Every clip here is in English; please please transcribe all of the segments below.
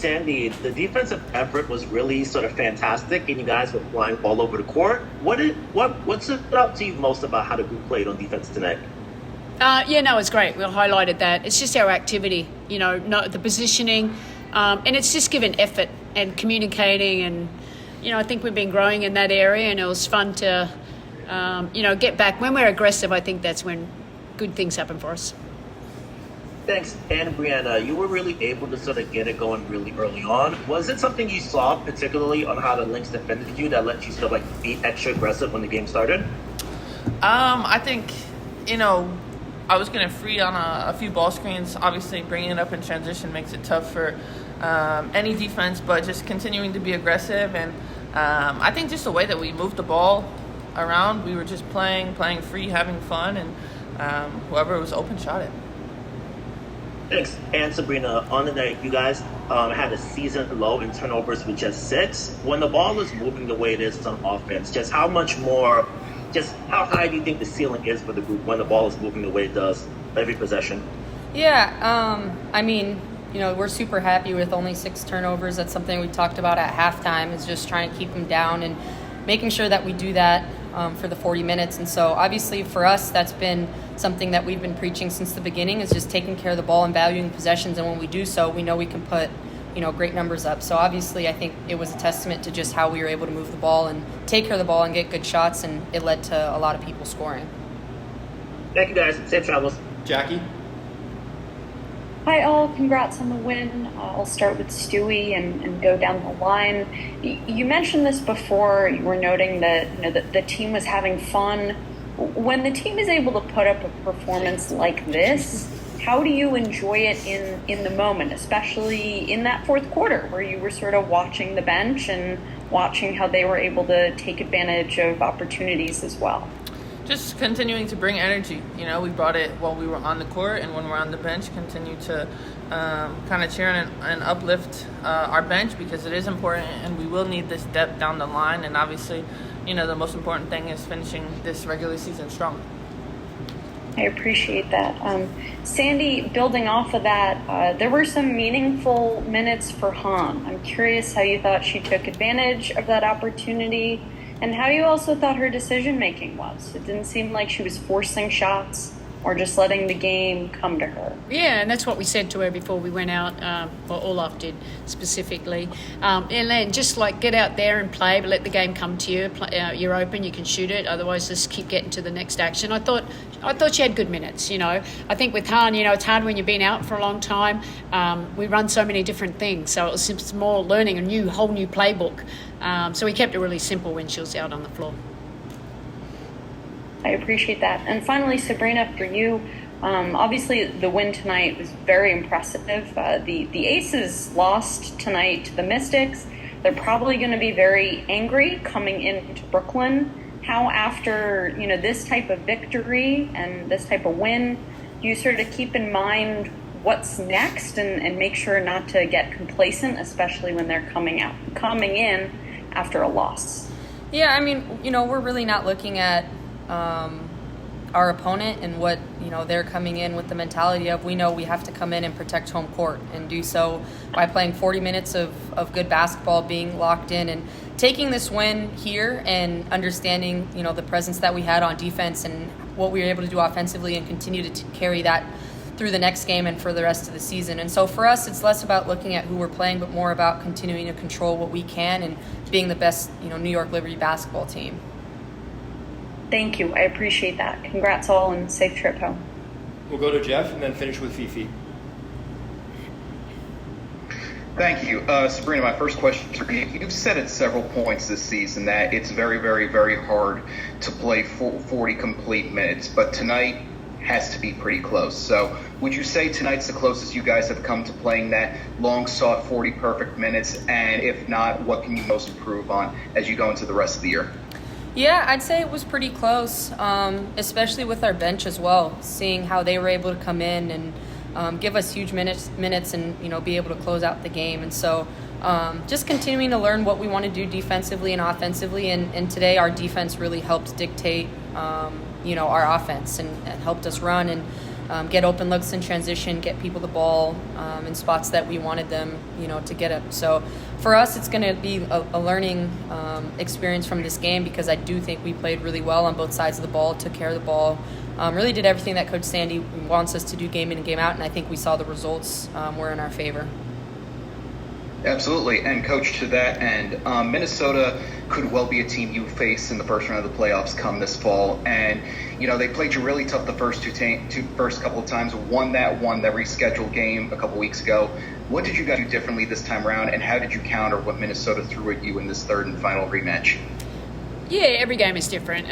Sandy, the defensive effort was really sort of fantastic, and you guys were flying all over the court. What stood out to you most about how the group played on defense tonight? Yeah, no, it's great. We highlighted that. It's just our activity, the positioning, and it's just given effort and communicating. And, I think we've been growing in that area, and it was fun to, get back. When we're aggressive, I think that's when good things happen for us. Thanks. And Breanna, you were really able to sort of get it going really early on. Was it something you saw particularly on how the Lynx defended you that let you sort of be extra aggressive when the game started? I think, I was getting free on a few ball screens. Obviously, bringing it up in transition makes it tough for any defense, but just continuing to be aggressive. And I think just the way that we moved the ball around, we were just playing free, having fun, and whoever was open shot it. Thanks. And Sabrina, on the night, you guys had a season low in turnovers with just 6. When the ball is moving the way it is on offense, how high do you think the ceiling is for the group when the ball is moving the way it does every possession? Yeah, we're super happy with only 6 turnovers. That's something we talked about at halftime, is just trying to keep them down and making sure that we do that for the 40 minutes. And so obviously for us, that's been something that we've been preaching since the beginning, is just taking care of the ball and valuing possessions. And when we do so, we know we can put, great numbers up. So obviously I think it was a testament to just how we were able to move the ball and take care of the ball and get good shots, and it led to a lot of people scoring. Thank you, guys. Safe travels. Jackie? Hi, all. Congrats on the win. I'll start with Stewie and go down the line. You mentioned this before. You were noting that the team was having fun. When the team is able to put up a performance like this, how do you enjoy it in the moment, especially in that fourth quarter where you were sort of watching the bench and watching how they were able to take advantage of opportunities as well? Just continuing to bring energy. We brought it while we were on the court, and when we're on the bench, continue to kind of cheer and uplift our bench, because it is important, and we will need this depth down the line. And obviously, the most important thing is finishing this regular season strong. I appreciate that. Sandy, building off of that, there were some meaningful minutes for Han. I'm curious how you thought she took advantage of that opportunity, and how you also thought her decision-making was. It didn't seem like she was forcing shots or just letting the game come to her. Yeah, and that's what we said to her before we went out, Olaf did specifically. And just get out there and play, but let the game come to you. You're open, you can shoot it, otherwise just keep getting to the next action. I thought she had good minutes, I think with Han, it's hard when you've been out for a long time. We run so many different things, so it was just more learning a whole new playbook. So we kept it really simple when she was out on the floor. I appreciate that. And finally, Sabrina, for you, obviously the win tonight was very impressive. The Aces lost tonight to the Mystics. They're probably going to be very angry coming into Brooklyn. How, after this type of victory and this type of win, do you sort of keep in mind what's next and make sure not to get complacent, especially when they're coming in after a loss? Yeah, we're really not looking at our opponent and what they're coming in with the mentality of. We know we have to come in and protect home court, and do so by playing 40 minutes of good basketball, being locked in, and taking this win here and understanding the presence that we had on defense and what we were able to do offensively, and continue to carry that through the next game and for the rest of the season. And so for us, it's less about looking at who we're playing, but more about continuing to control what we can and being the best New York Liberty basketball team. Thank you. I appreciate that. Congrats all, and safe trip home. We'll go to Jeff and then finish with Fifi. Thank you. Sabrina, my first question to you. You've said at several points this season that it's very, very, very hard to play 40 complete minutes, but tonight has to be pretty close. So would you say tonight's the closest you guys have come to playing that long-sought 40 perfect minutes? And if not, what can you most improve on as you go into the rest of the year? Yeah, I'd say it was pretty close, especially with our bench as well, seeing how they were able to come in and give us huge minutes and, be able to close out the game. And so just continuing to learn what we want to do defensively and offensively. And today our defense really helped dictate, our offense and helped us run. And get open looks in transition, get people the ball in spots that we wanted them, to get it. So for us, it's going to be a learning experience from this game, because I do think we played really well on both sides of the ball, took care of the ball, really did everything that Coach Sandy wants us to do game in and game out, and I think we saw the results were in our favor. Absolutely. And Coach, to that end, Minnesota could well be a team you face in the first round of the playoffs come this fall. And, they played you really tough the first first couple of times, won that rescheduled game a couple weeks ago. What did you guys do differently this time around, and how did you counter what Minnesota threw at you in this third and final rematch? Yeah, every game is different.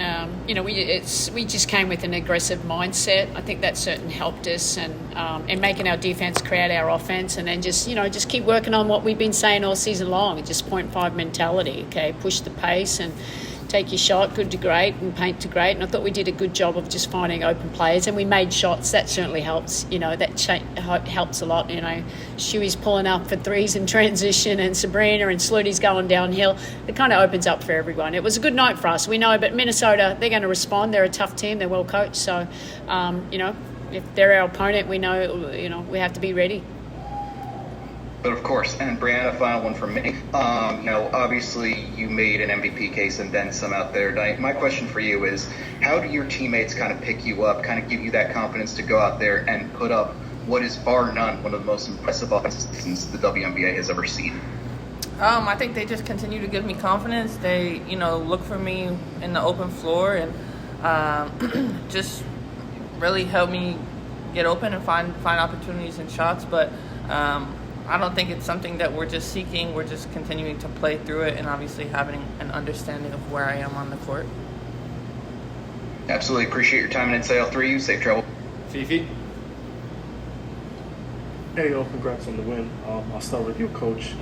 We just came with an aggressive mindset. I think that certainly helped us, and making our defense create our offense, and then just keep working on what we've been saying all season long. Just 0.5 mentality. Okay, push the pace and take your shot, good to great, and paint to great. And I thought we did a good job of just finding open players, and we made shots. That certainly helps. That helps a lot. Shuey's pulling up for threes in transition, and Sabrina and Slutty's going downhill. It kind of opens up for everyone. It was a good night for us. We know, but Minnesota, they're going to respond. They're a tough team. They're well coached. So, if they're our opponent, we know, we have to be ready. But of course, and Breanna, final one from me. Obviously you made an MVP case and then some out there tonight. My question for you is, how do your teammates kind of pick you up, kind of give you that confidence to go out there and put up what is bar none one of the most impressive offenses the WNBA has ever seen? I think they just continue to give me confidence. They, look for me in the open floor and just really help me get open and find opportunities and shots. But I don't think it's something that we're just seeking. We're just continuing to play through it and obviously having an understanding of where I am on the court. Absolutely. Appreciate your time and insight, all three of you. Safe travel. Fifi? Hey, congrats on the win. I'll start with you, Coach.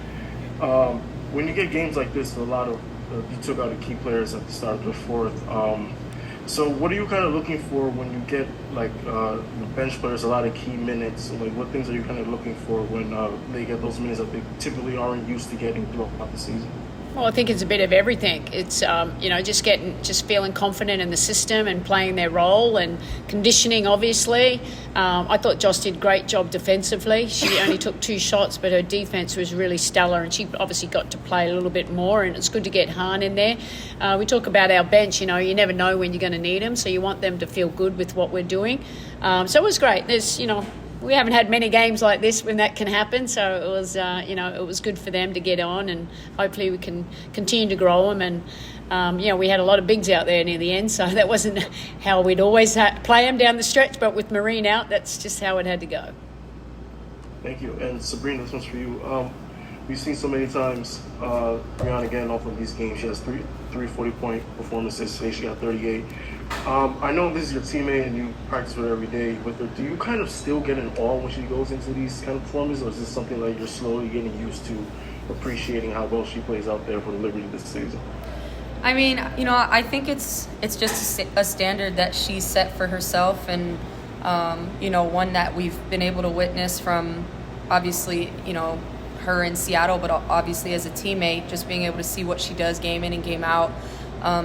When you get games like this, a lot of you took out the key players at the start of the fourth. So what are you kind of looking for when you get the bench players a lot of key minutes? Like, what things are you kind of looking for when they get those minutes that they typically aren't used to getting throughout the season? Well, I think it's a bit of everything. It's just feeling confident in the system and playing their role, and conditioning. Obviously, I thought Joss did a great job defensively. She only took 2 shots, but her defense was really stellar, and she obviously got to play a little bit more. And it's good to get Hahn in there. We talk about our bench. You never know when you're going to need them, so you want them to feel good with what we're doing. So it was great. We haven't had many games like this when that can happen, so it was, it was good for them to get on, and hopefully we can continue to grow them. And we had a lot of bigs out there near the end, so that wasn't how we'd always play them down the stretch. But with Marine out, that's just how it had to go. Thank you. And Sabrina, this one's for you. We've seen so many times Breanna getting off of these games. She has three 40-point performances. Today she got 38. I know this is your teammate and you practice with her every day with her. Do you kind of still get an awe when she goes into these kind of performances, or is this something like you're slowly getting used to appreciating how well she plays out there for the Liberty this season? I mean, I think it's just a standard that she set for herself, and one that we've been able to witness from, obviously, her in Seattle, but obviously as a teammate, just being able to see what she does game in and game out,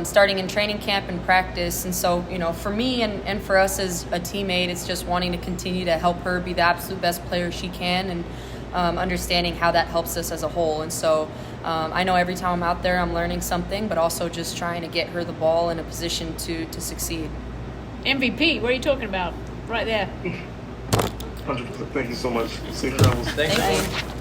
starting in training camp and practice. And so, for me and for us as a teammate, it's just wanting to continue to help her be the absolute best player she can, and understanding how that helps us as a whole. And so I know every time I'm out there, I'm learning something, but also just trying to get her the ball in a position to succeed. MVP, what are you talking about? Right there. 100%. Thank you so much. Safe travels. Thanks.